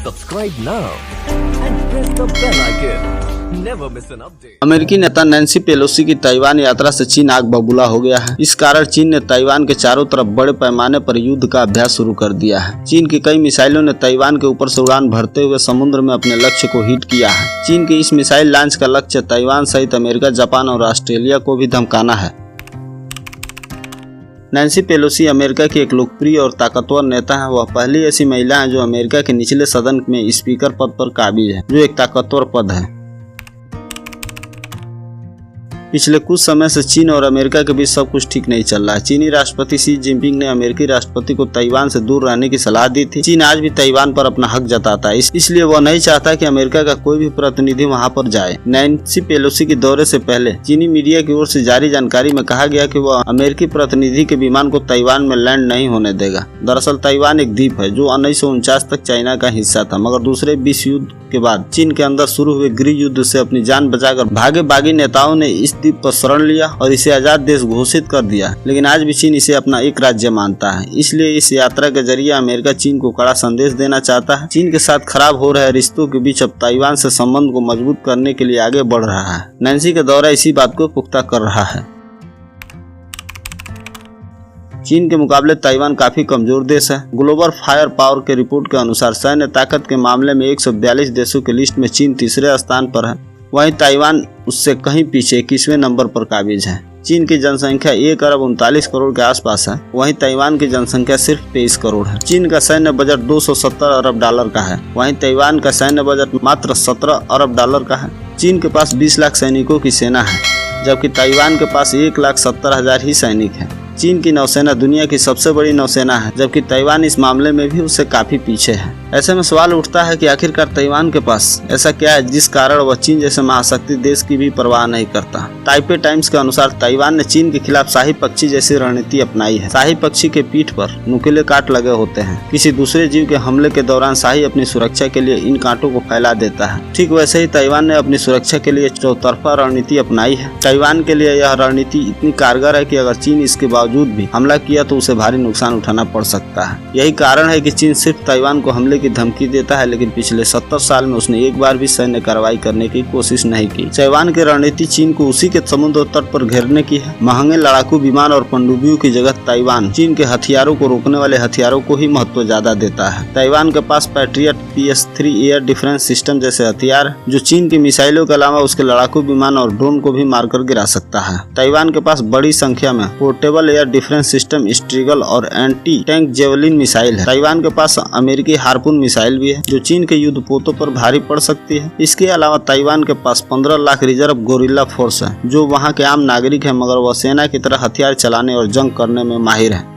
Subscribe now and press the bell icon. Never miss an update. अमेरिकी नेता Nancy Pelosi की Taiwan यात्रा से चीन आग बबूला हो गया है। इस कारण चीन ने ताइवान के चारों तरफ बड़े पैमाने पर युद्ध का अभ्यास शुरू कर दिया है। चीन की कई मिसाइलों ने ताइवान के ऊपर से उड़ान भरते हुए समुद्र में अपने लक्ष्य को हिट किया है। चीन के इस मिसाइल लॉन्च का लक्ष्य ताइवान सहित अमेरिका, जापान और ऑस्ट्रेलिया को भी धमकाना है। नैन्सी पेलोसी अमेरिका की एक लोकप्रिय और ताकतवर नेता है। वह पहली ऐसी महिला है जो अमेरिका के निचले सदन में स्पीकर पद पर काबिज है, जो एक ताकतवर पद है। पिछले कुछ समय से चीन और अमेरिका के बीच सब कुछ ठीक नहीं चल रहा है। चीनी राष्ट्रपति शी जिनपिंग ने अमेरिकी राष्ट्रपति को ताइवान से दूर रहने की सलाह दी थी। चीन आज भी ताइवान पर अपना हक जताता है, इसलिए वह नहीं चाहता कि अमेरिका का कोई भी प्रतिनिधि वहां पर जाए। नैन्सी पेलोसी के दौरे से पहले चीनी मीडिया की ओर से जारी जानकारी में कहा गया कि वह अमेरिकी प्रतिनिधि के विमान को ताइवान में लैंड नहीं होने देगा। दरअसल ताइवान एक द्वीप है जो 1949 तक चाइना का हिस्सा था, मगर दूसरे विश्व युद्ध के बाद चीन के अंदर शुरू हुए गृह युद्ध से अपनी जान बचाकर भागे बागी नेताओं ने इस द्वीप पर शरण लिया और इसे आजाद देश घोषित कर दिया। लेकिन आज भी चीन इसे अपना एक राज्य मानता है। इसलिए इस यात्रा के जरिए अमेरिका चीन को कड़ा संदेश देना चाहता है। चीन के साथ खराब हो रहे रिश्तों के बीच अब ताइवान से संबंध को मजबूत करने के लिए आगे बढ़ रहा है। नैन्सी का दौरा इसी बात को पुख्ता कर रहा है। चीन के मुकाबले ताइवान काफी कमजोर देश है। ग्लोबल फायर पावर के रिपोर्ट के अनुसार सैन्य ताकत के मामले में 142 देशों की लिस्ट में चीन तीसरे स्थान पर है। वहीं ताइवान उससे कहीं पीछे 21वें नंबर पर काबिज है। चीन की जनसंख्या 1 अरब 39 करोड़ के आसपास है, वहीं ताइवान की जनसंख्या सिर्फ 23 करोड़ है। चीन का सैन्य बजट 270 अरब डॉलर का है, वहीं ताइवान का सैन्य बजट मात्र 17 अरब डॉलर का है। चीन के पास 20 लाख सैनिकों की सेना है, जबकि ताइवान के पास 1,70,000 ही सैनिक है। चीन की नौसेना दुनिया की सबसे बड़ी नौसेना है, जबकि ताइवान इस मामले में भी उससे काफी पीछे है। ऐसे में सवाल उठता है कि आखिरकार ताइवान के पास ऐसा क्या है जिस कारण वह चीन जैसे महाशक्ति देश की भी परवाह नहीं करता। ताइपे टाइम्स के अनुसार ताइवान ने चीन के खिलाफ शाही पक्षी जैसी रणनीति अपनाई है। शाही पक्षी के पीठ पर नुकीले कांट लगे होते हैं। किसी दूसरे जीव के हमले के दौरान शाही अपनी सुरक्षा के लिए इन कांटों को फैला देता है। ठीक वैसे ही ताइवान ने अपनी सुरक्षा के लिए चौतरफा रणनीति अपनाई है। ताइवान के लिए यह रणनीति इतनी कारगर है कि अगर चीन इसके बावजूद भी हमला किया तो उसे भारी नुकसान उठाना पड़ सकता है। यही कारण है कि चीन सिर्फ ताइवान को हमले की धमकी देता है, लेकिन पिछले 70 साल में उसने एक बार भी सैन्य कार्रवाई करने की कोशिश नहीं की। ताइवान की रणनीति चीन को उसी के समुद्र तट पर घेरने की है। महंगे लड़ाकू विमान और पनडुब्बियों की जगह ताइवान चीन के हथियारों को रोकने वाले हथियारों को ही महत्व ज्यादा देता है। ताइवान के पास Patriot PS-3 air defence system जैसे हथियार जो चीन की मिसाइलों के अलावा उसके लड़ाकू विमान और ड्रोन को भी मारकर गिरा सकता है। ताइवान के पास बड़ी संख्या में पोर्टेबल एयर डिफेंस सिस्टम स्ट्रीगल और एंटी टैंक जेवलिन मिसाइल है। ताइवान के पास अमेरिकी हार्पून मिसाइल भी है जो चीन के युद्धपोतों पर भारी पड़ सकती है। इसके अलावा ताइवान के पास 15 लाख रिजर्व गोरिल्ला फोर्स है जो वहां के आम नागरिक है, मगर वह सेना की तरह हथियार चलाने और जंग करने में माहिर है।